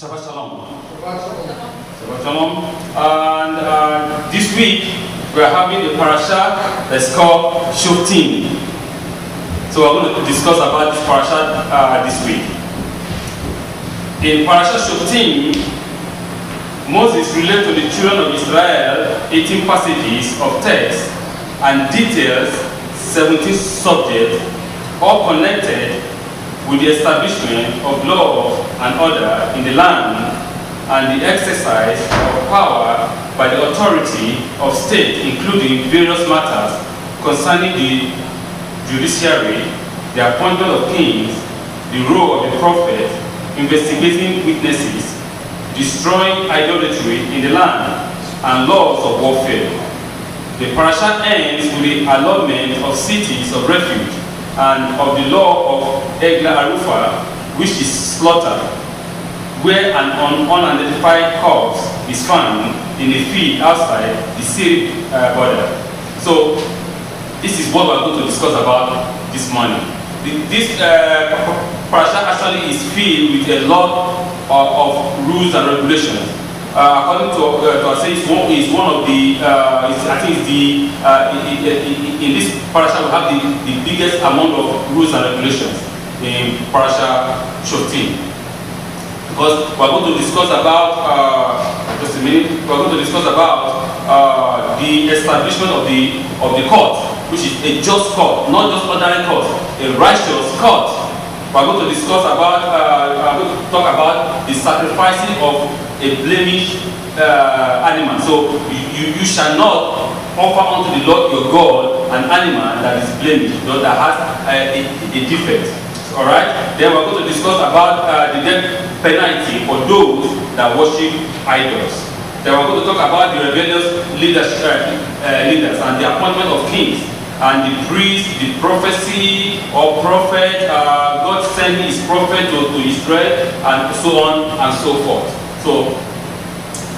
Shabbat Shalom. Shabbat Shalom. Shabbat Shalom. And this week we are having a parasha that's called Shoftim. So we're going to discuss about this parasha this week. In parasha Shoftim, Moses relates to the children of Israel 18 passages of text and details 17 subjects, all connected with the establishment of law and order in the land and the exercise of power by the authority of state, including various matters concerning the judiciary, the appointment of kings, the role of the prophet, investigating witnesses, destroying idolatry in the land, and laws of warfare. The parasha ends with the allotment of cities of refuge and of the law of Eglah Arufa, which is slaughter, where an unidentified corpse is found in a field outside the city border. So, this is what we're going to discuss about this morning. This parasha actually is filled with a lot of rules and regulations. According to Asay, is one of the, I think it's the, in this parasha we have the biggest amount of rules and regulations in parasha Shoftim. Because we're going to discuss about, just a minute, we're going to discuss about the establishment of the court, which is a just court, not just ordinary court, a righteous court. We're going to discuss about, we're going to talk about the sacrificing of a blemished animal. So you shall not offer unto the Lord your God an animal that is blemished, that has a defect. All right. Then we're going to discuss about the death penalty for those that worship idols. Then we're going to talk about the rebellious leaders and the appointment of kings and the priest, the prophecy or prophet, God sending his prophet to Israel, and so on and so forth. So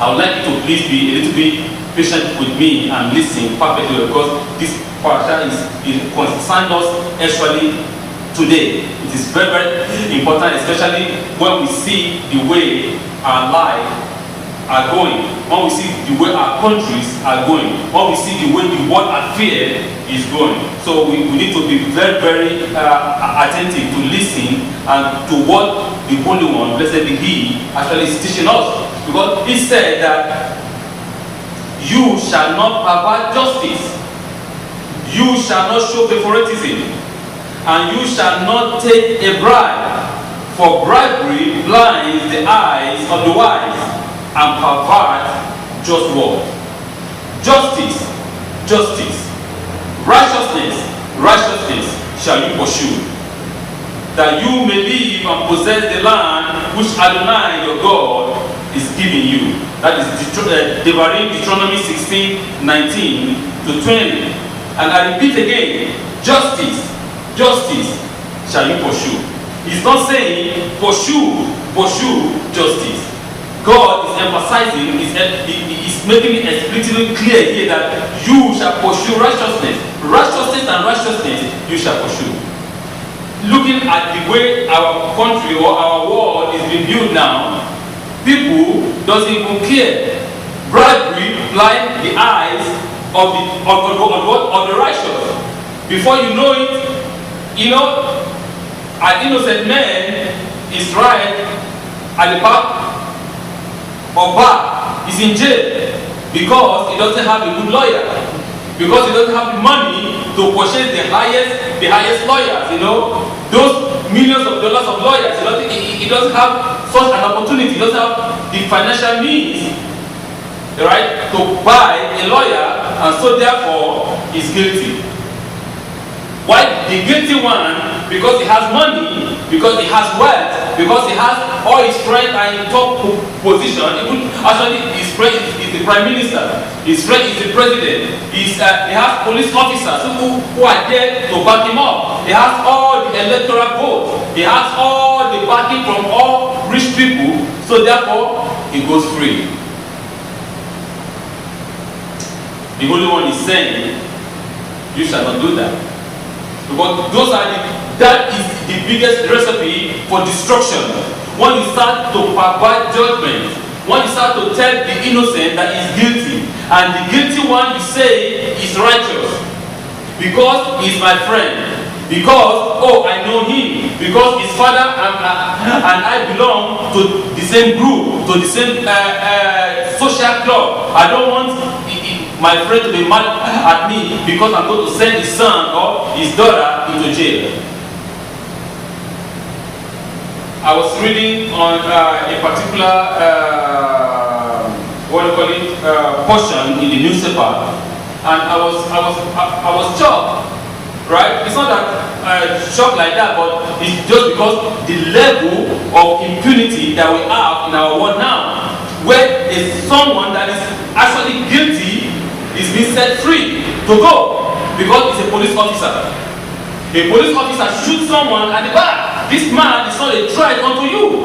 I would like you to please be a little bit patient with me and listen perfectly, because this parasha is concerned us actually today. It is very, very important, especially when we see the way our life are going, when we see the way our countries are going, when we see the way the world affair is going. So we need to be very, very attentive to listen and to what the Holy One, blessed be He, actually is teaching us. Because He said that you shall not pervert justice, you shall not show favoritism, and you shall not take a bribe, for bribery blinds the eyes of the wise and pervert just word. Justice, justice, righteousness, righteousness shall you pursue, that you may live and possess the land which Adonai your God is giving you. That is Deuteronomy 16:19 to 20. And I repeat again, justice, justice shall you pursue. He's not saying pursue justice. God is emphasizing, is making it explicitly clear here that you shall pursue righteousness. Righteousness and righteousness you shall pursue. Looking at the way our country or our world is being built now, people doesn't even care. Bribery blinds the eyes of the righteous. Before you know it, an innocent man is right at the back of bar, is in jail because he doesn't have a good lawyer, because he doesn't have the money to purchase the highest lawyers. Those millions of dollars of lawyers. He doesn't have such an opportunity. He doesn't have the financial means, right, to buy a lawyer, and so therefore he's guilty. Why the guilty one? Because he has money, because he has wealth, because he has all his friends are in top position. Even actually his friend is the prime minister, his friend is the president, he has police officers who are there to back him up. He has all the electoral votes, he has all the backing from all rich people, so therefore he goes free. The Holy One is saying, you shall not do that. Because that is the biggest recipe for destruction. when you start to provide judgment, when you start to tell the innocent that he's guilty, and the guilty one you say is righteous, because he's my friend, because, oh, I know him, because his father and I belong to the same group, to the same social club. I don't want my friend to be mad at me because I'm going to send his son or his daughter into jail. I was reading on a particular portion in the newspaper, and I was shocked. Right? It's not that shock like that, but it's just because the level of impunity that we have in our world now, where someone that is actually guilty is being set free to go because he's a police officer. A police officer shoots someone at the back. This man is not a threat unto you.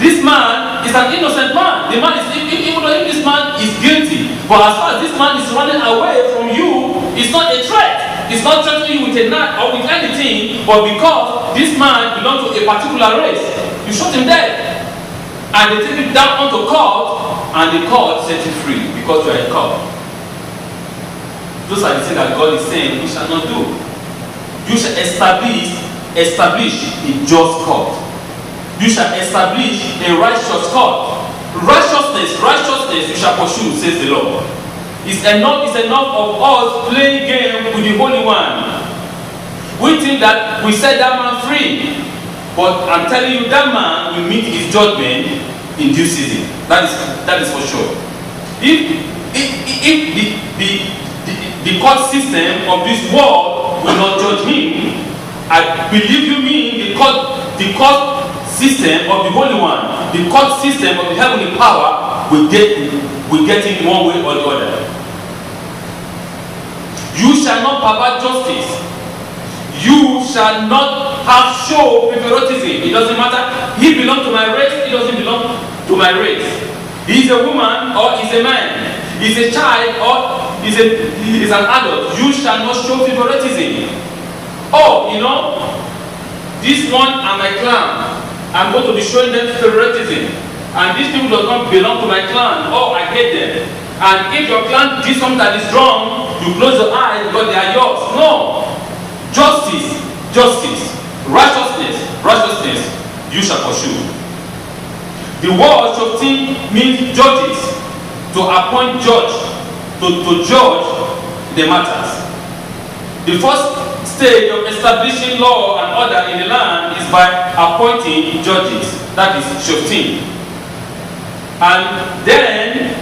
This man is an innocent man. The man is, even though this man is guilty, but as far as this man is running away from you, it's not a threat. It's not threatening you with a knife or with anything, but because this man belongs to a particular race, you shot him dead. And they take him down onto court, and the court set you free because you are a cop. Those are the things that God is saying we shall not do. You shall establish a just court. You shall establish a righteous court. Righteousness you shall pursue, says the Lord. It's enough of us playing game with the Holy One. We think that we set that man free, but I'm telling you that man will meet his judgment in due season. That is for sure. If the court system of this world will not judge him, I believe you me, the court system of the Holy One, the court system of the heavenly power will get in one way or the other. You shall not pervert justice. You shall not have show favoritism. It doesn't matter. He belongs to my race, he doesn't belong to my race. He is a woman or is a man. He is a child or he is an adult. You shall not show favoritism. Oh, you know, this one and my clan, I'm going to be showing them favoritism. And these people do not belong to my clan. Oh, I hate them. And if your clan did something that is wrong, you close your eyes because they are yours. No. Justice, righteousness, you shall pursue. The word shoftim means judges, to appoint judge, to judge the matters. The first stage of establishing law and order in the land is by appointing judges, that is shoftim. And then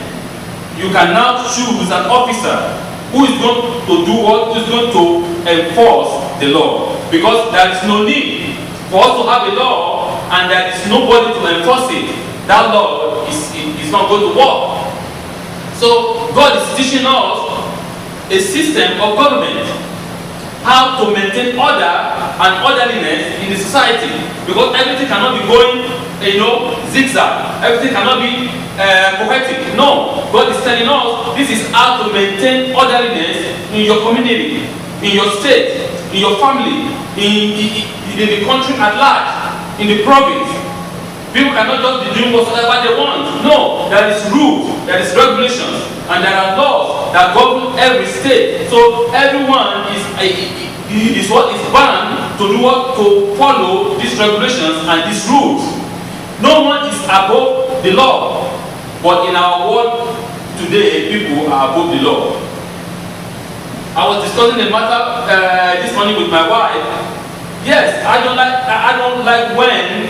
you can now choose an officer who is going to do what? Who is going to enforce the law. Because there is no need for us to have a law and there is nobody to enforce it. That law is not going to work. So God is teaching us a system of government, how to maintain order and orderliness in the society. Because everything cannot be going, zigzag. Everything cannot be poetic. No, God is telling us this is how to maintain orderliness in your community, in your state, in your family, in the country at large, in the province. People cannot just be doing whatever they want. No, there is rules, there is regulations, and there are laws that govern every state. So everyone is what is bound to do what, to follow these regulations and these rules. No one is above the law. But in our world today, people are above the law. I was discussing a matter this morning with my wife. Yes, I don't like when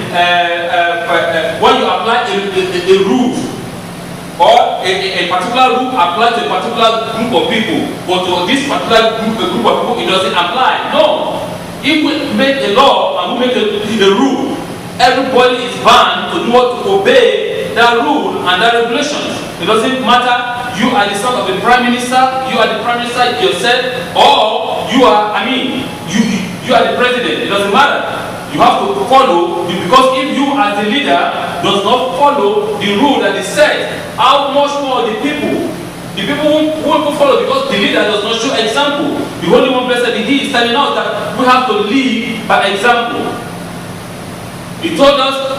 you apply a rule or a particular rule applies to a particular group of people, but to this particular group of people it doesn't apply. No. If we make a law and we make a rule, everybody is bound to do what, to obey that rule and that regulations. It doesn't matter you are the son of the prime minister, you are the prime minister yourself, or you are the president. It doesn't matter. You have to follow, because if you as the leader does not follow the rule that is set, how much more the people who will follow, because the leader does not show example. The Holy One blessed He is telling us that we have to live by example. He told us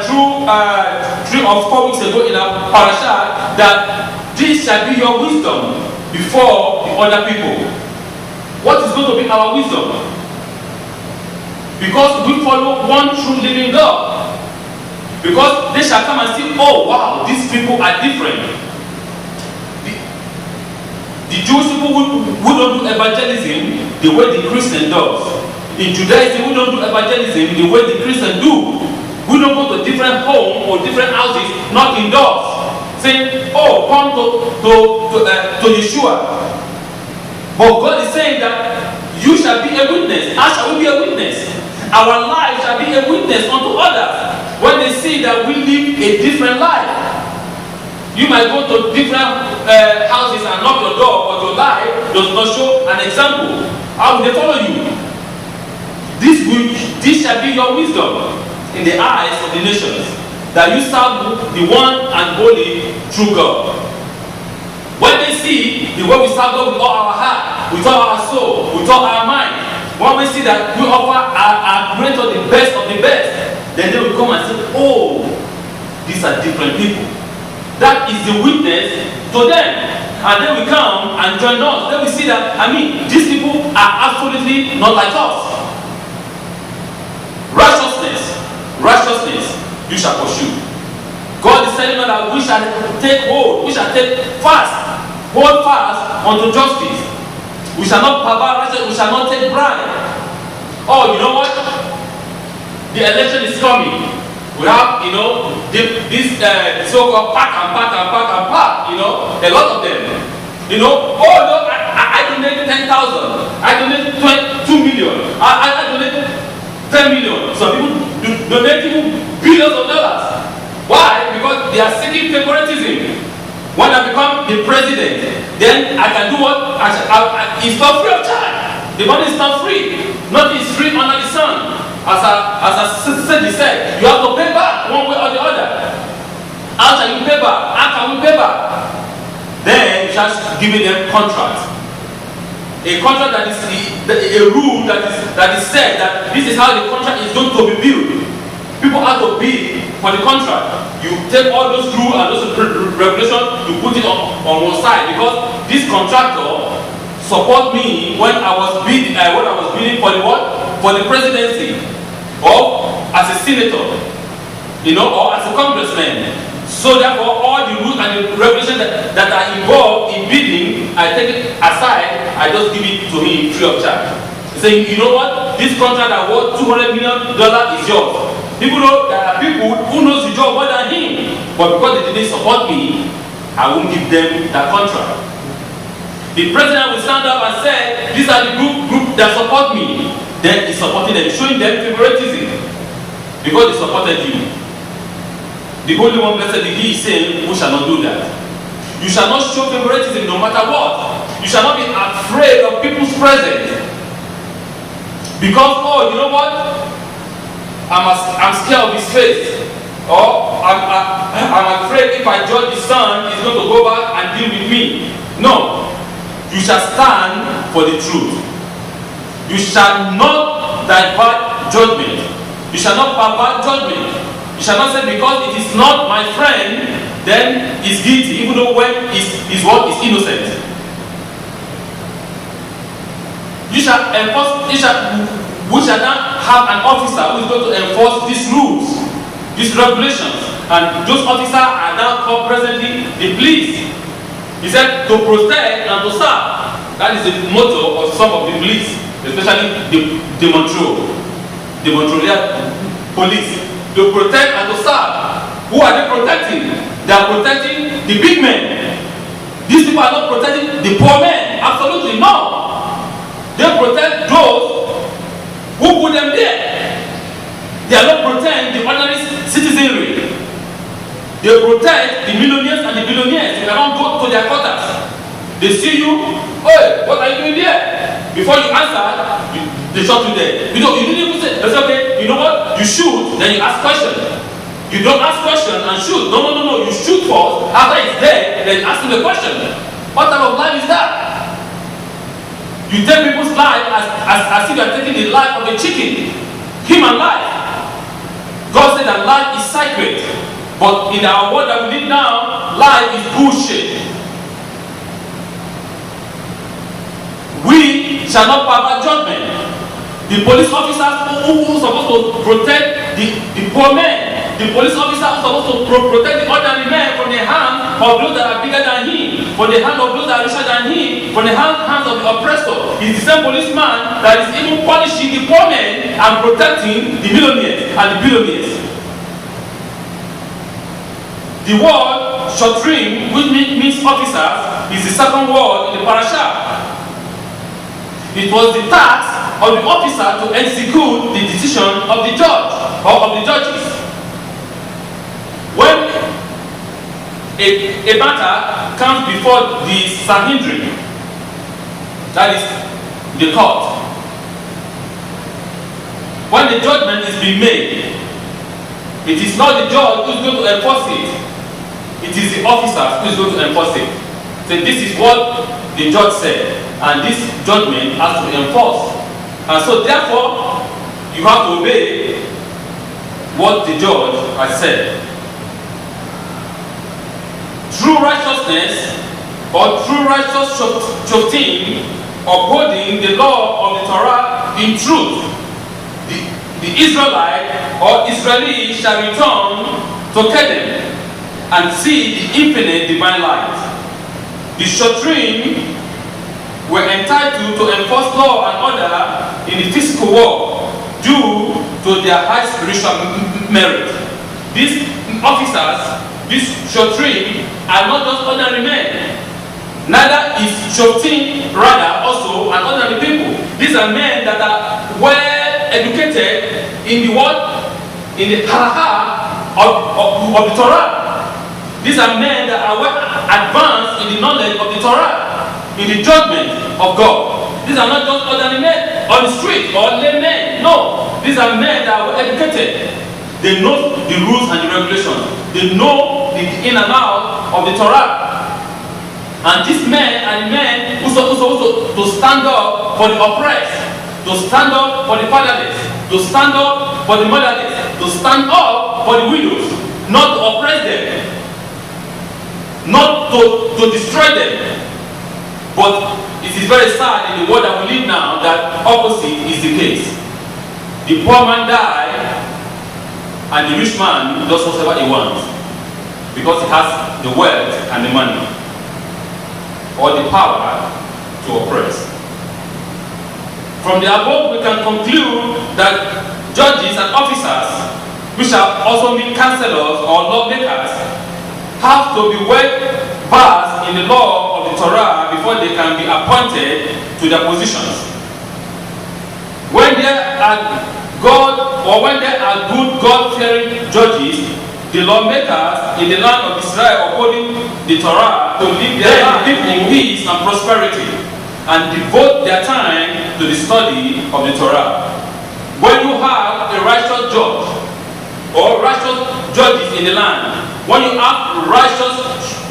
through 3 or 4 weeks ago in our parasha that this shall be your wisdom before the other people. What is going to be our wisdom? Because we follow one true living God. Because they shall come and see, oh wow, these people are different. The Jewish people who don't do evangelism the way the Christian does. In Judaism, we don't do evangelism the way the Christian do. We don't go to different homes or different houses, not indoors, saying, oh, come to Yeshua. But God is saying that you shall be a witness. How shall we be a witness? Our life shall be a witness unto others when they see that we live a different life. You might go to different houses and knock your door, but your life does not show an example. How will they follow you? This shall be your wisdom in the eyes of the nations, that you serve the one and only true God. When they see the way we serve God with all our heart, with all our soul, with all our mind, when we see that we offer our creator the best of the best, then they will come and say, oh, these are different people. That is the witness to them. And then we come and join us. Then we see that, these people are absolutely not like us. Righteousness, you shall pursue. God is telling us that we shall take hold, we shall hold fast unto justice. We shall not pervert righteousness, we shall not take bribe. Oh, you know what? The election is coming. We have, this so-called pack, a lot of them. Oh no, I donate 10,000, I donate 2 million, I donate 10 million. Some people donate billions of dollars. Why? Because they are seeking favoritism. When I become the president, then I can do what? It's not free of charge. The money is not free. Nothing is free under the sun. As I said, you have to pay back one way or the other. How shall you pay back? How can we pay back? Then you just giving them contracts. A contract that is a rule that is said that this is how the contract is going to be built. People have to bid for the contract. You take all those rules and those regulations, you put it on one side, because this contractor support me when I was bidding for the what? For the presidency, or as a senator, or as a congressman. So therefore, all the rules and the regulations that are involved in bidding, I take it aside, I just give it to him free of charge. Saying, you know what? This contract that worth $200 million is yours. People know there are people who knows the job more than him, but because they didn't support me, I won't give them that contract. The president will stand up and say, these are the group that support me. Then he's supporting them, showing them favoritism because they supported you. The Holy One, blessed be He, is saying, we shall not do that. You shall not show favoritism no matter what. You shall not be afraid of people's presence. Because, oh, you know what? I'm scared of his face. Or I'm afraid if I judge the son, he's going to go back and deal with me. No. You shall stand for the truth. You shall not divert judgment. You shall not pervert judgment. You shall not say, because it is not my friend, then he's guilty, even though when his word is innocent. We shall now have an officer who is going to enforce these rules, these regulations, and those officers are now called presently the police. He said to protect and to serve. That is the motto of some of the police, especially the Montreal police. To protect and to serve. Who are they protecting? They are protecting the big men. These people are not protecting the poor men. Absolutely no. They protect those who put them there. They are not protecting the ordinary citizenry. They protect the millionaires and the billionaires. They cannot go to their quarters. They see you, hey, what are you doing there? Before you answer, they shot you there. You didn't even say, that's okay, you know what? You shoot, then you ask questions. You don't ask questions and shoot. No. You shoot first, after it's dead, then ask him the question. What type of life is that? You take people's life as if you are taking the life of a chicken. Human life. God said that life is sacred. But in our world that we live now, life is bullshit. We shall not pervert judgment. The police officers who are supposed to protect the poor men, the police officer who is supposed to protect the ordinary man from the hand of those that are bigger than him, from the hand of those that are richer than him, from the hands of the oppressor, is the same policeman that is even punishing the poor men and protecting the millionaires and the billionaires. The word shotrim, which means officers, is the second word in the parasha. It was the task of the officer to execute the decision of the judge or of the judges. When a matter comes before the Sanhedrin, that is the court, when the judgment is being made, it is not the judge who is going to enforce it. It is the officer who is going to enforce it. So this is what the judge said, and this judgment has to be enforced. And so therefore, you have to obey what the judge has said. True righteousness or true righteous shoftim, upholding the law of the Torah in truth, the Israelite or Israeli shall return to Kedem and see the infinite divine light. The shotrim were entitled to enforce law and order in the physical world due to their high spiritual merit. These officers, these shotrim, are not just ordinary men. Neither is shoftim rather also an ordinary people. These are men that are well educated in the word, in the halacha of the Torah. These are men that are well advanced in the knowledge of the Torah, in the judgment of God. These are not just ordinary men on the street or laymen. No, these are men that are well educated. They know the rules and the regulations. They know the in and out of the Torah. And these men are the men who are supposed to stand up for the oppressed, to stand up for the fatherless, to stand up for the motherless, to stand up for the widows, not to oppress them, not to destroy them. But it is very sad in the world that we live now that opposite is the case. The poor man dies and the rich man does whatever he wants because he has the wealth and the money or the power to oppress. From the above, we can conclude that judges and officers, which are also mean counselors or lawmakers, have to be well versed in the law of the Torah before they can be appointed to their positions. When there are good God-fearing judges, the lawmakers in the land of Israel upholding the Torah to live in peace and prosperity and devote their time to the study of the Torah. When you have a righteous judge or righteous judges in the land, when you have righteous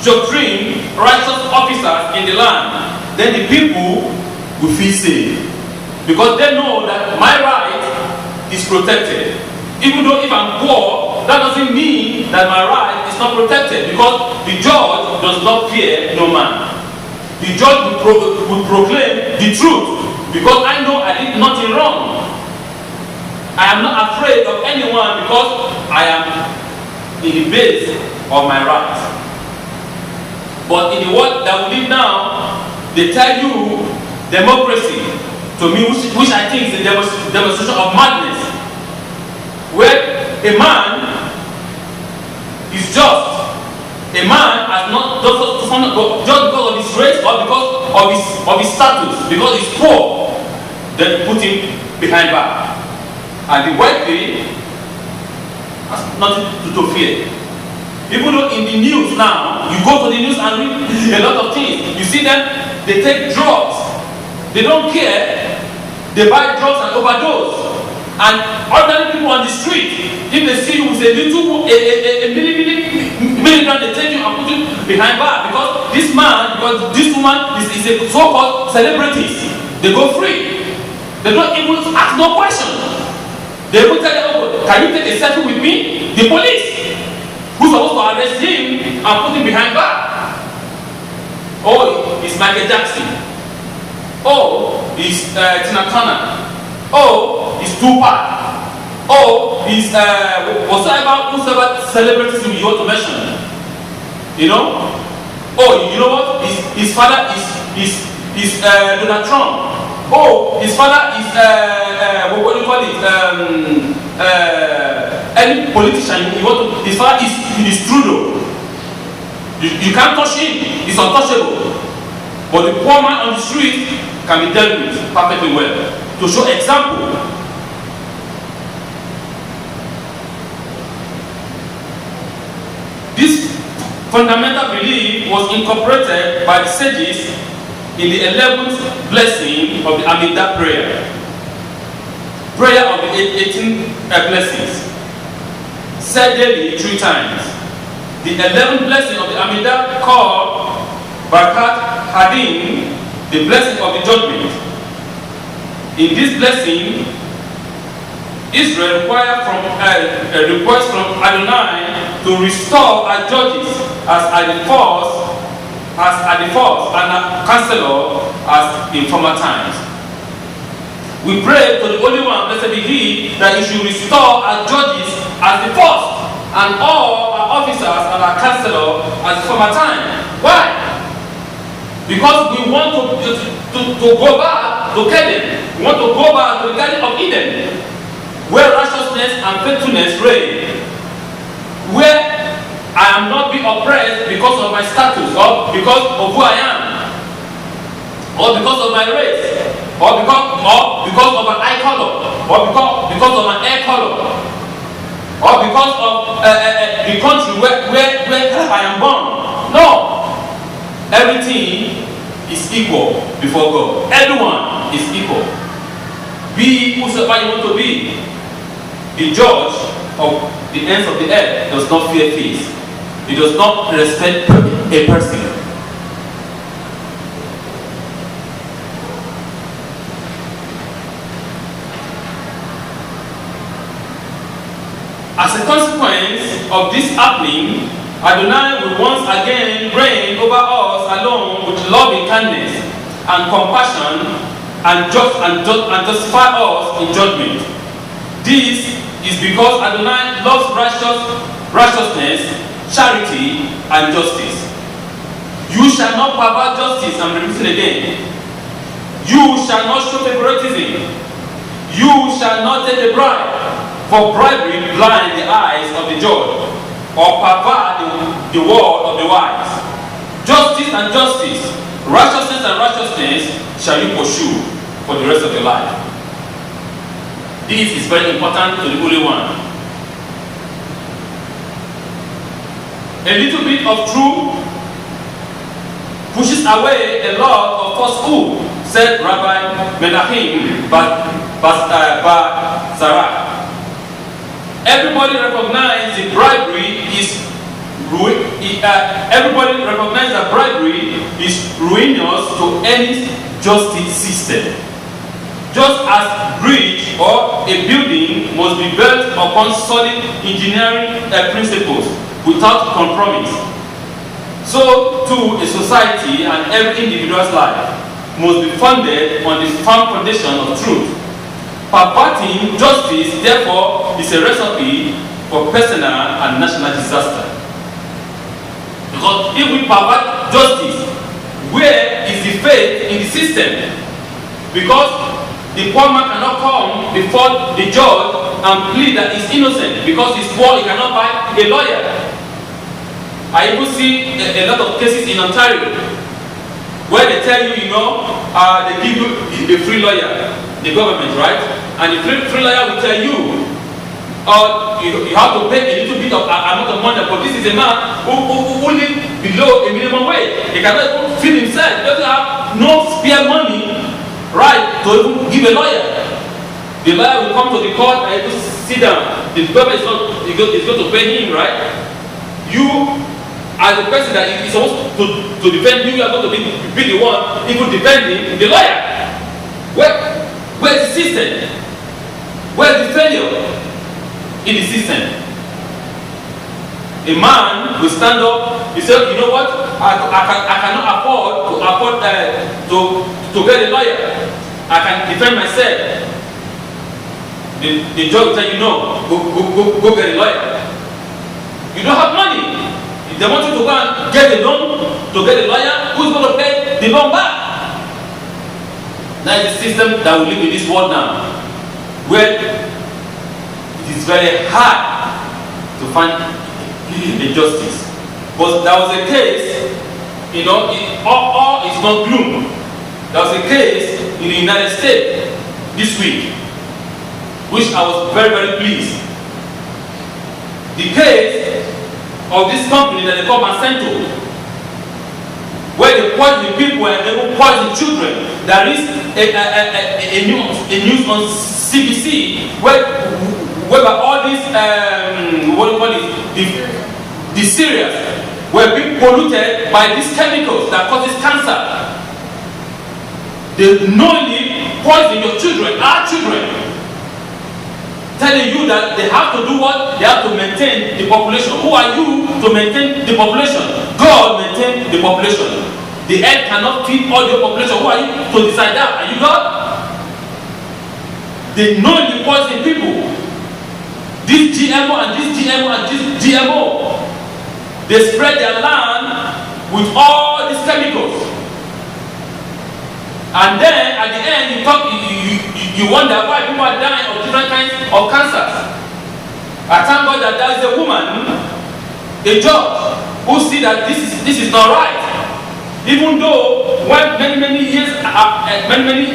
doctrine, righteous officers in the land, then the people will feel safe because they know that my right is protected. Even though if I'm poor, that doesn't mean that my right is not protected because the judge does not fear no man. The judge will proclaim the truth because I know I did nothing wrong. I am not afraid of anyone because I am in the base of my right. But in the world that we live now, they tell you democracy, to me, which I think is a demonstration of madness, where a man is just. A man has not just because of his race or because of his status, because he's poor, then put him behind bar. And the wealthy has nothing to fear. Even though in the news now, you go to the news and read a lot of things. You see them, they take drugs. They don't care. They buy drugs and overdose. And ordinary people on the street, if they see you with a little, milligram, they take you and put you behind bar because this man, because this woman is a so-called celebrity. They go free. They don't even ask no questions. They will tell you, oh, can you take a selfie with me? The police, who's supposed to arrest him and put him behind bar. Oh, it's Michael Jackson. Oh, it's Tina Turner. Oh, it's Tupac. Oh, it's whosoever celebrities you want to mention. You know? Oh, you know what? His father is Donald Trump. Oh, his father is what do you call it? Any politician you want to. His father is Trudeau. You can't touch him. He's untouchable. But the poor man on the street can be dealt with perfectly well. To show example. This fundamental belief was incorporated by the sages in the 11th blessing of the Amidah prayer. Prayer of the 18 blessings. Said daily 3 times. The 11th blessing of the Amidah called Barkat Hadin, the blessing of the judgment. In this blessing, Israel required a request from Adonai to restore our judges as at the first, and a counselor as in former times. We pray to the Holy One, blessed be He, that He should restore our judges as the first, and all our officers and our counselor as the former time. Why? Because we want to go back to Canaan. We want to go back to the Garden of Eden, where righteousness and faithfulness reign, where I am not being oppressed because of my status, or because of who I am, or because of my race, or because of my eye color, or because of my hair color, or because of the country where I am born. No, everything is equal before God. Everyone is equal. Be whosoever you want to be. The judge of the ends of the earth does not fear face. He does not respect a person. As a consequence of this happening, Adonai will once again reign over us alone with loving kindness and compassion and justify us in judgment. This is because Adonai loves righteousness, charity, and justice. You shall not pervert justice, I'm repeating again. You shall not show favoritism. You shall not take a bribe, for bribery blind the eyes of the judge, or pervert the word of the wise. Justice and justice, righteousness and righteousness shall you pursue for the rest of your life. This is very important to the Holy One. A little bit of truth pushes away a lot of falsehood, said Rabbi Menachem Bar-Zara. Everybody recognizes that bribery is ruinous to any justice system. Just as bridge or a building must be built upon solid engineering principles without compromise, so too a society and every individual's life must be founded on the firm foundation of truth. Perverting justice, therefore, is a recipe for personal and national disaster. Because if we pervert justice, where is the faith in the system? Because the poor man cannot come before the judge and plead that he's innocent because he's poor, he cannot buy a lawyer. I even see a lot of cases in Ontario where they tell you, they give you a free lawyer, the government, right? And the free lawyer will tell you, you have to pay a little bit of amount of money, but this is a man who lives below a minimum wage. He cannot even feed himself. He doesn't have no spare money, right, to even give a lawyer. The lawyer will come to the court and just sit down. The government is going to pay him, right? You, as the person that is supposed to defend you, are going to be the one even defending the lawyer. Where's the system? Where's the failure? in the system. A man will stand up, he said, you know what, I cannot afford to get a lawyer. I can defend myself. The judge will tell you, no, go get a lawyer. You don't have money. If they want you to go and get a loan to get a lawyer, who's going to pay the loan back? That is the system that we live in this world now, where it is very hard to find the justice. But there was a case, you know, all is not gloom. There was a case in the United States this week, which I was very, very pleased. The case of this company that they call Monsanto, where they poison people and they will poison children. There is a news on CBC where all these the cereals were being polluted by these chemicals that causes cancer. They knowingly poison your children, our children, telling you that they have to do what? They have to maintain the population. Who are you to maintain the population? God maintains the population. The earth cannot feed all your population. Who are you to decide that? Are you God? They knowingly poison people. This GMO and this GMO and this GMO. They spread their land with all these chemicals. And then at the end you wonder why people are dying of different kinds of cancers. I thank God that there is a woman, a judge, who see that this is not right. Even though when many years away, many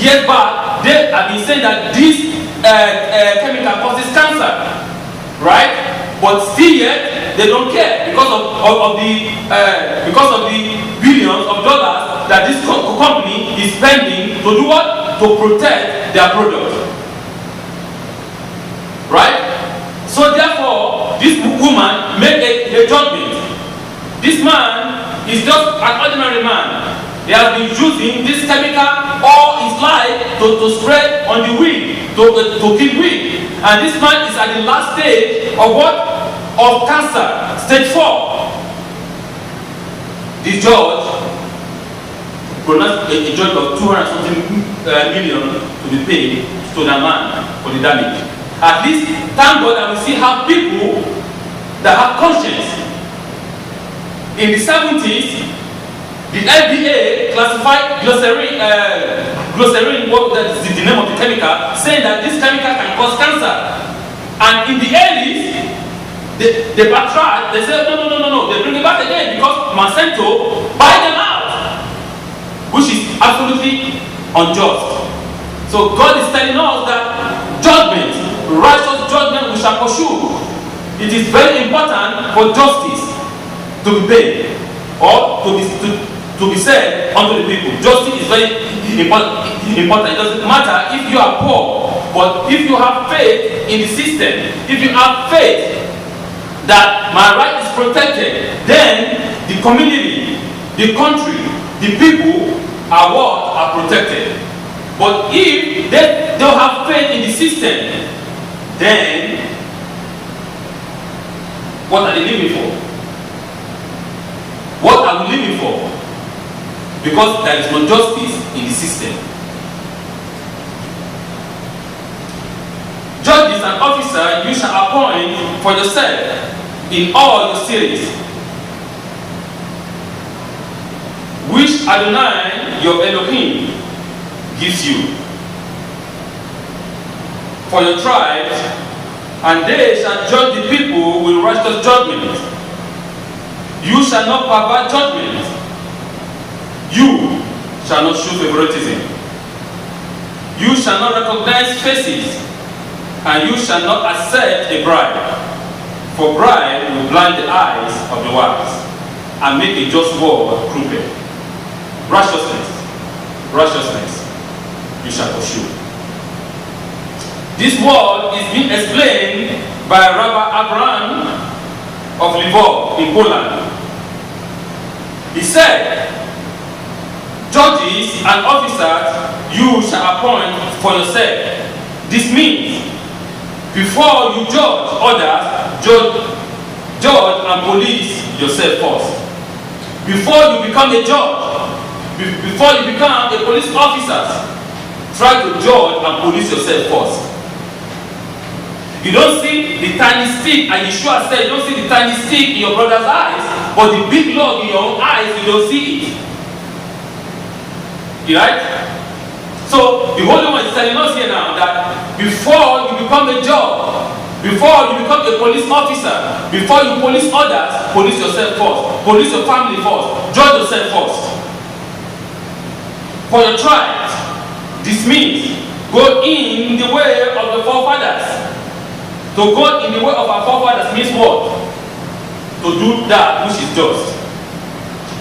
years back, they have been saying that this chemical causes cancer, right? But still yet they don't care because of the billions of dollars that this company is spending to do what? To protect their product, right? So therefore, this woman made a judgment. This man is just an ordinary man. They have been using this chemical all his life to spread on the weed, to kill weed. And this man is at the last stage of what? Of cancer, stage 4. The judge pronounced a judge of 200-something million to be paid to the man for the damage. At least, thank God that we still have people that have conscience. In the 70s, the FDA classified glycerin, what is the name of the chemical, saying that this chemical can cause cancer. And in the 80s, they backtracked. They said no. They bring it back again because Monsanto buy them out, which is absolutely unjust. So God is telling us that judgment, righteous judgment, we shall pursue. It is very important for justice to be paid or to be said unto the people. Justice is very important. It doesn't matter if you are poor, but if you have faith in the system, if you have faith that my right is protected, then the community, the country, the people are what? Are protected. But if they don't have faith in the system, then what are they living for? What are we living for? Because there is no justice in the system. Judges and officers you shall appoint for yourself in all your cities, which Adonai your Elohim gives you for your tribes, and they shall judge the people with righteous judgment. You shall not pervert judgment. You shall not show favoritism. You shall not recognize faces, and you shall not accept a bribe. For bribe will blind the eyes of the wise and make a just war crooked. Righteousness, you shall pursue. This word is being explained by Rabbi Abraham of Lvov in Poland. He said, judges and officers you shall appoint for yourself. This means Before you judge others, judge and police yourself first. Before you become a judge, before you become a police officer, try to judge and police yourself first. You don't see the tiny stick, and Yeshua said, you don't see the tiny stick in your brother's eyes, but the big log in your own eyes, you don't see it. Right? So the Holy One is telling us here now that before you become a judge, before you become a police officer, before you police others, police yourself first. Police your family first. Judge yourself first. For your tribes, this means go in the way of the forefathers. To go in the way of our forefathers means what? To do that which is just.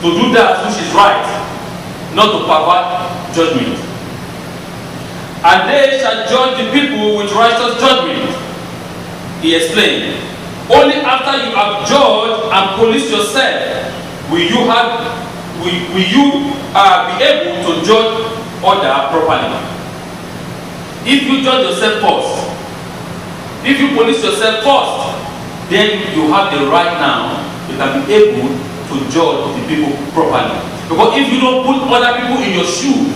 To do that which is right. Not to pervert judgment. And they shall judge the people with righteous judgment. He explained, only after you have judged and policed yourself will you be able to judge others properly. If you judge yourself first, if you police yourself first, then you have the right now, you can be able to judge the people properly. Because if you don't put other people in your shoe,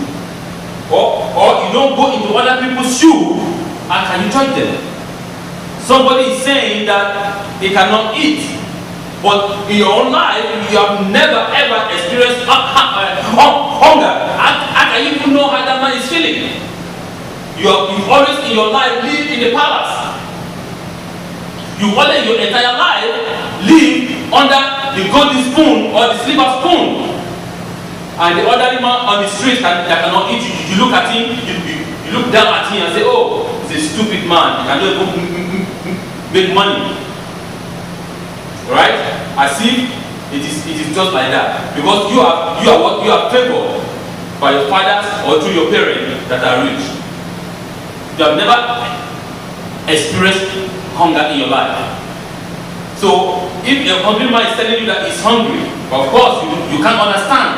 or you don't go into other people's shoe, how can you judge them? Somebody is saying that they cannot eat, but in your own life, you have never ever experienced hunger. How can you even know how that man is feeling? You've always in your life lived in the palace. You always your entire life live under the golden spoon or the silver spoon. And the other man on the street that cannot eat, you look at him, you look down at him and say, oh, he's a stupid man, he cannot even make money. Right? As if it is just like that. Because you are favored by your fathers or through your parents that are rich. You have never experienced hunger in your life. So if a hungry man is telling you that he's hungry, of course you can't understand.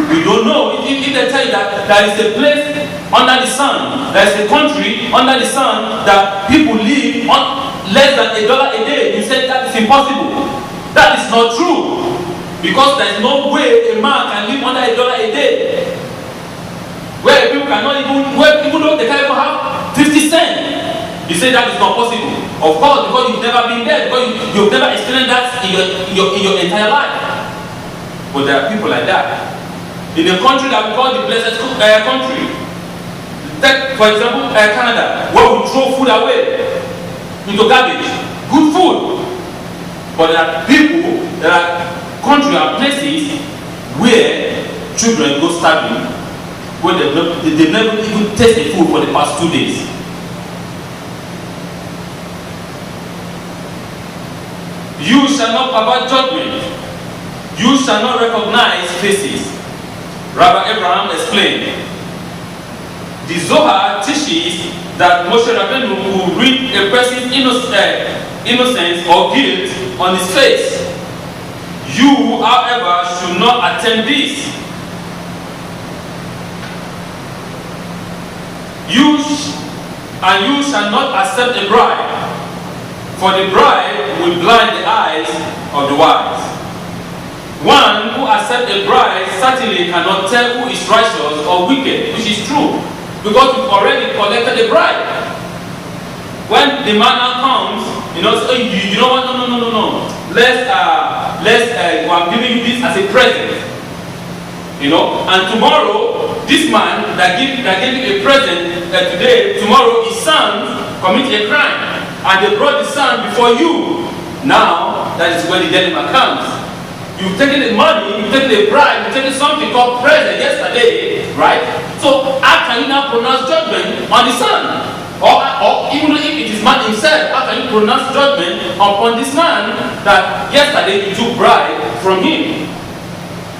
You don't know. If they tell you that there is a place under the sun, there is a country under the sun that people live on less than $1 a day, you say that is impossible. That is not true. Because there is no way a man can live under $1 a day. Where people cannot even though they can't even have 50 cents. You say that is not possible. Of course, because you've never been there, because you've never experienced that in your entire life. But there are people like that. In a country that we call the blessed country, take for example Canada, where we throw food away into garbage, good food. But there are people, there are countries and places where children go starving, where they've never even tasted food for the past 2 days. You shall not pervert judgment. You shall not recognize faces. Rabbi Abraham explained. The Zohar teaches that Moshe Rabbeinu will read a person's innocence or guilt on his face. You, however, should not attempt this. You shall not accept a bribe, for the bribe will blind the eyes of the wise. One who accepts a bribe certainly cannot tell who is righteous or wicked, which is true, because you've already collected a bribe. When the man now comes, you know, so you know what? No. I'm giving you this as a present. You know, and tomorrow, this man that gave you a present today, tomorrow his son commit a crime, and they brought the son before you. Now that is when the dilemma comes. You've taken the money, you've taken a bribe, you've taken something called present yesterday, right? So how can you now pronounce judgment on the son? Or even if it is man himself, how can you pronounce judgment upon this man that yesterday you took bribe from him?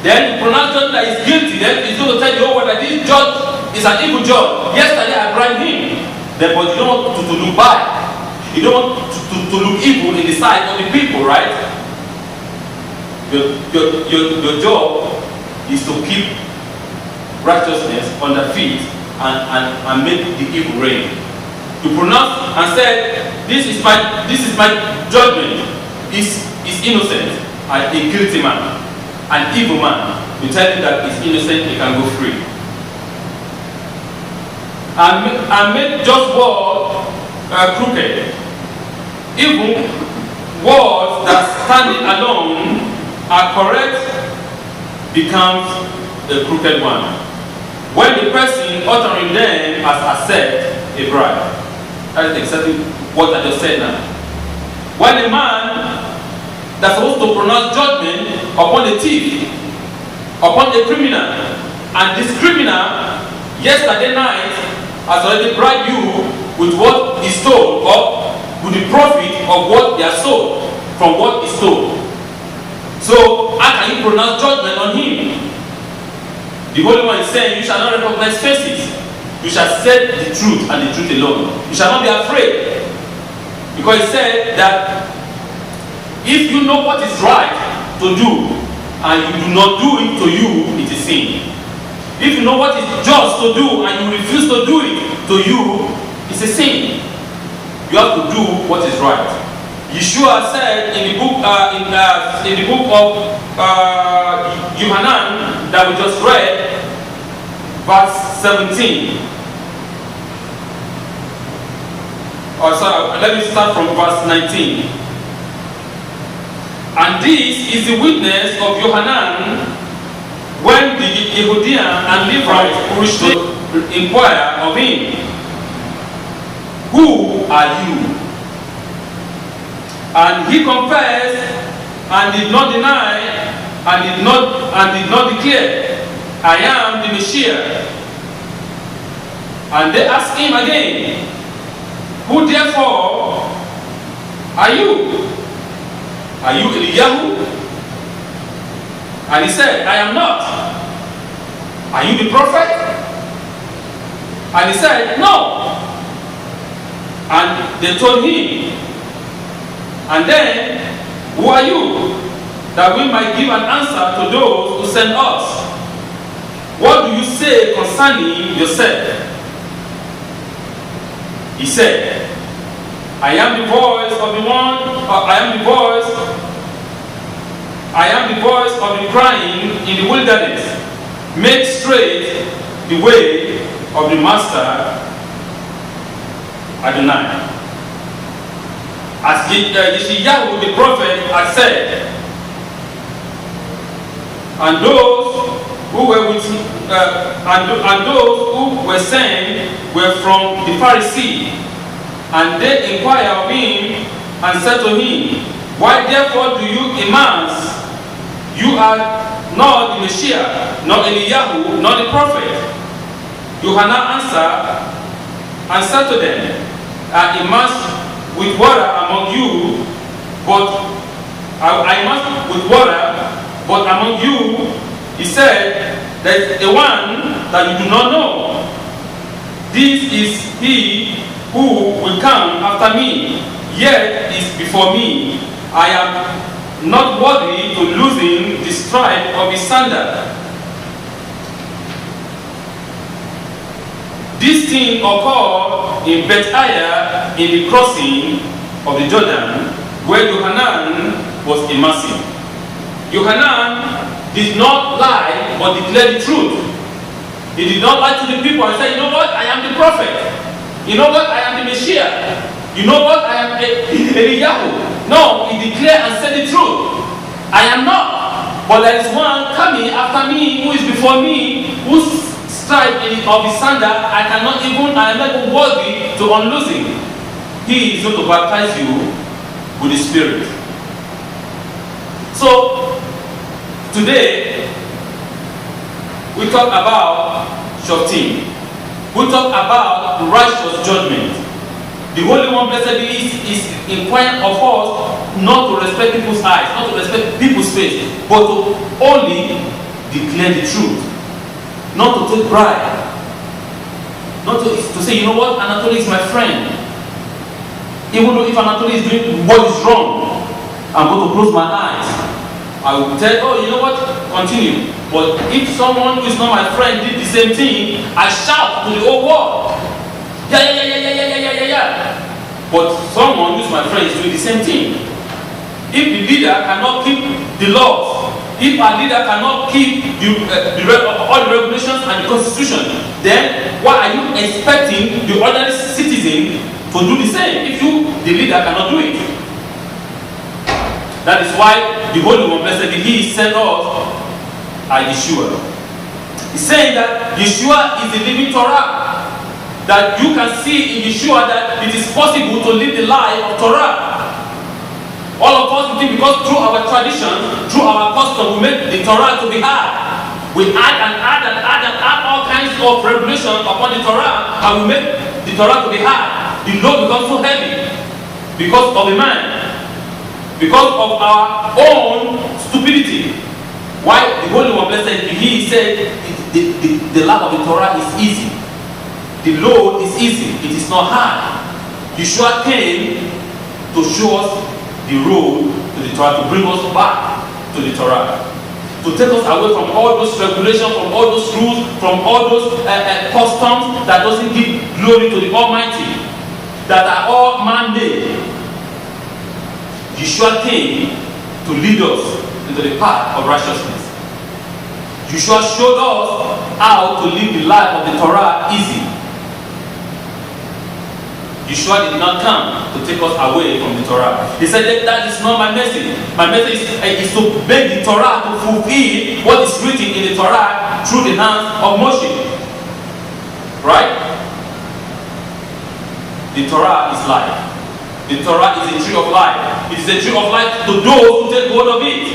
Then you pronounce judgment that he's guilty, then he's going to tell you, oh, that this judge is an evil judge. Yesterday I bribed him. Then, but you don't want to look bad. You don't want to look evil in the sight of the people, right? Your job is to keep righteousness on the feet and make the evil reign. You pronounced and said, this is my judgment. Is innocent, and a guilty man, an evil man. You tell him that he's innocent, he can go free. And make just word crooked. Even words that standing alone are correct becomes a crooked one, when the person uttering them has accepted a bribe. That is exactly what I just said now. When a man that's supposed to pronounce judgment upon a thief, upon a criminal, and this criminal yesterday night has already bribed you with what he stole, or with the profit of what he has sold from what he stole. So how can you pronounce judgment on him? The Holy One is saying, you shall not recognize faces. You shall say the truth and the truth alone. You shall not be afraid. Because he said that if you know what is right to do and you do not do it, to you it is sin. If you know what is just to do and you refuse to do it, to you it's a sin. You have to do what is right. Yeshua said in the book of Yohanan that we just read, verse 17. Let me start from verse 19. And this is the witness of Yohanan when the Yehudian and Levites wished to inquire of him, who are you? And he confessed and did not deny and did not declare, I am the Messiah. And they asked him again, who therefore are you? Are you Eliyahu? And he said, I am not. Are you the prophet? And he said, no. And they told him, and then, who are you? That we might give an answer to those who sent us. What do you say concerning yourself? He said, I am the voice of the one, I am the voice of the crying in the wilderness. Make straight the way of the Master Adonai. As Yeshayahu the prophet had said, and those who were with and those who were sent were from the Pharisees, and they inquired of him and said to him, why therefore do you imagine you are not the Messiah, nor Eliyahu, nor the prophet? Yohanan answered and said to them, I immerse with water among you, but I immerse with water, but among you, he said, there is a one that you do not know. This is he who will come after me, yet is before me. I am not worthy to loosen the strap of his sandal. This thing occurred in Bethsaida in the crossing of the Jordan, where Yohanan was immersing. Yohanan did not lie, but declared the truth. He did not lie to the people and say, you know what, I am the prophet. You know what, I am the Messiah. You know what, I am Eliyahu. No, he declared and said the truth. I am not, but there is one coming after me who is before me, whose stripe of his sandal I am not even worthy to unloosen. He is going to baptize you with the Spirit. So today we talk about Shoftim. We talk about righteous judgment. The Holy One, blessed be, is inquiring of us not to respect people's eyes, not to respect people's face, but to only declare the truth. Not to take pride. Not to say, you know what, Anatoly is my friend. Even though if Anatoly is doing what is wrong, I'm going to close my eyes. I will tell, oh, you know what, continue. But if someone who is not my friend did the same thing, I shout to the whole world. Yeah. But someone who's my friend is doing the same thing. If the leader cannot keep the laws, if our leader cannot keep all the regulations and the constitution, then why are you expecting the ordinary citizen to do the same if the leader cannot do it? That is why the Holy One, blessed be He, sent us Yeshua. He's saying that Yeshua is the living Torah. That you can see in Yeshua that it is possible to live the life of Torah. All of us think because through our tradition, through our custom, we make the Torah to be hard. We add all kinds of regulations upon the Torah, and we make the Torah to be hard. The law becomes so heavy because of the man, because of our own stupidity. Why the Holy One, blessed be He, said the life of the Torah is easy. The law is easy. It is not hard. Yeshua came to show us the road to the Torah, to bring us back to the Torah, to take us away from all those regulations, from all those rules, from all those customs that doesn't give glory to the Almighty, that are all man-made. Yeshua came to lead us into the path of righteousness. Yeshua showed us how to live the life of the Torah easy. Yeshua did not come to take us away from the Torah. He said that is not my message. My message is to make the Torah to fulfill what is written in the Torah through the hands of Moshe. Right? The Torah is life. The Torah is a tree of life. It is a tree of life to those who take hold of it.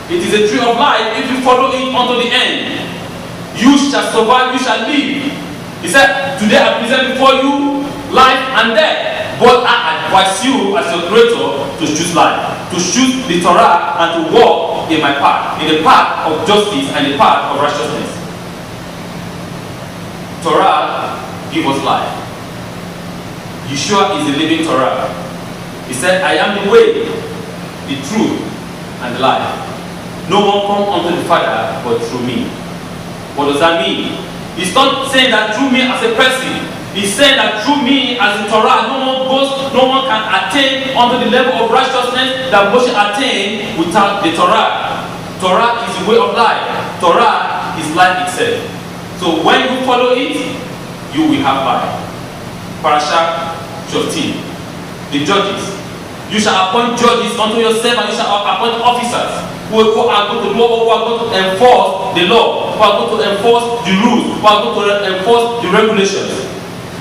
It is a tree of life if you follow it unto the end. You shall survive, you shall live. He said, today I present before you life and death, but I advise you as your creator to choose life, to choose the Torah and to walk in my path, in the path of justice and the path of righteousness. Torah gives us life. Yeshua is the living Torah. He said, I am the way, the truth, and the life. No one comes unto the Father but through me. What does that mean? He's not saying that through me as a person. He said that through me as the Torah, no one can attain unto the level of righteousness that Moshe attained without the Torah. Torah is the way of life. Torah is life itself. So when you follow it, you will have life. Parashat 15. The judges. You shall appoint judges unto yourself, and you shall appoint officers who are going to enforce the law, who are going to enforce the rules, who are going to enforce the regulations.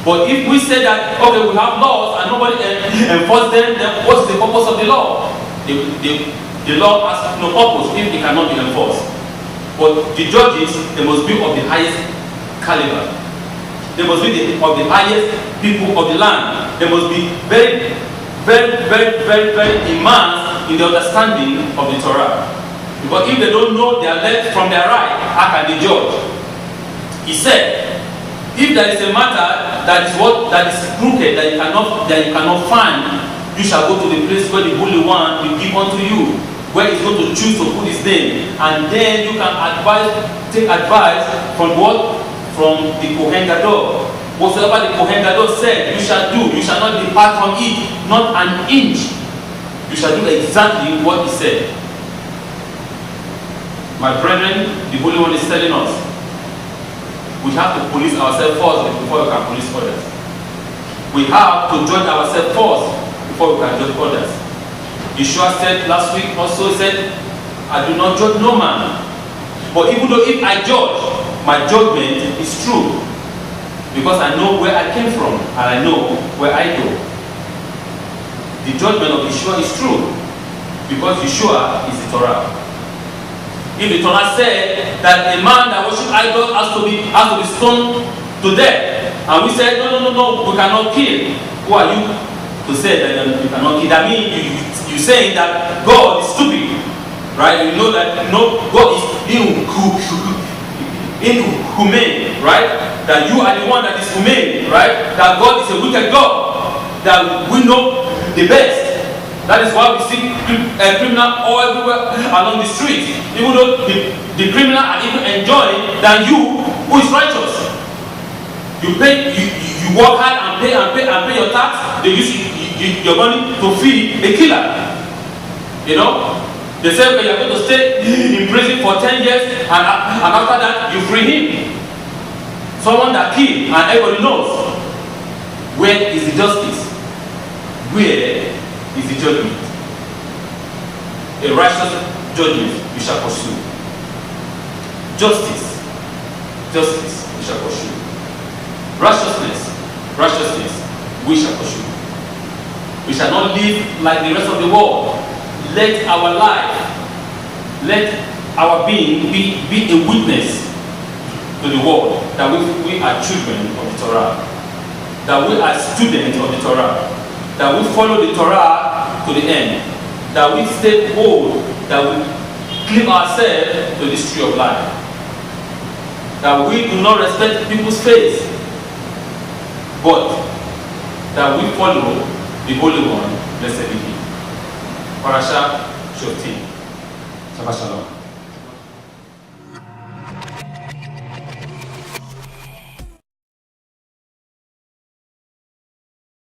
But if we say that, okay, we have laws and nobody enforces them, then what's the purpose of the law? The law has no purpose if it cannot be enforced. But the judges, they must be of the highest caliber. They must be of the highest people of the land. They must be very immersed in the understanding of the Torah. Because if they don't know their left from their right, how can they judge? He said, if there is a matter that is crooked, that you cannot find, you shall go to the place where the Holy One will give unto you, where he's going to choose to put his name, and then you can take advice from what? From the Kohen Gadol. Whatsoever the Kohen Gadol said, you shall do. You shall not depart from it, not an inch. You shall do exactly what he said. My brethren, the Holy One is telling us, we have to police ourselves first before we can police others. We have to judge ourselves first before we can judge others. Yeshua said last week also, said, I do not judge no man. But even though if I judge, my judgment is true. Because I know where I came from and I know where I go. The judgment of Yeshua is true. Because Yeshua is the Torah. If the Torah said that a man that worships idols has to be stoned to death, and we said no, we cannot kill. Who are you to say that you cannot kill? That means you're saying that God is stupid, right? You know that God is inhumane, right? That you are the one that is humane, right? That God is a wicked God. That we know the best. That is why we see criminals all everywhere along the street. Even though the criminal are even enjoying than you who is righteous. You work hard and pay your tax. they use your money to feed a killer. You know? They say, okay, you're going to stay in prison for 10 years, and after that, you free him. Someone that killed, and everybody knows. Where is the justice? Where is the judgment? A righteous judgment you shall pursue. Justice, justice we shall pursue. Righteousness, righteousness we shall pursue. We shall not live like the rest of the world. Let our life, let our being be a witness to the world that we are children of the Torah, that we are students of the Torah, that we follow the Torah to the end, that we stay hold, that we cleave ourselves to this tree of life, that we do not respect people's faith, but that we follow the Holy One, blessed be He. Parashat Shoftim. Shabbat Shalom.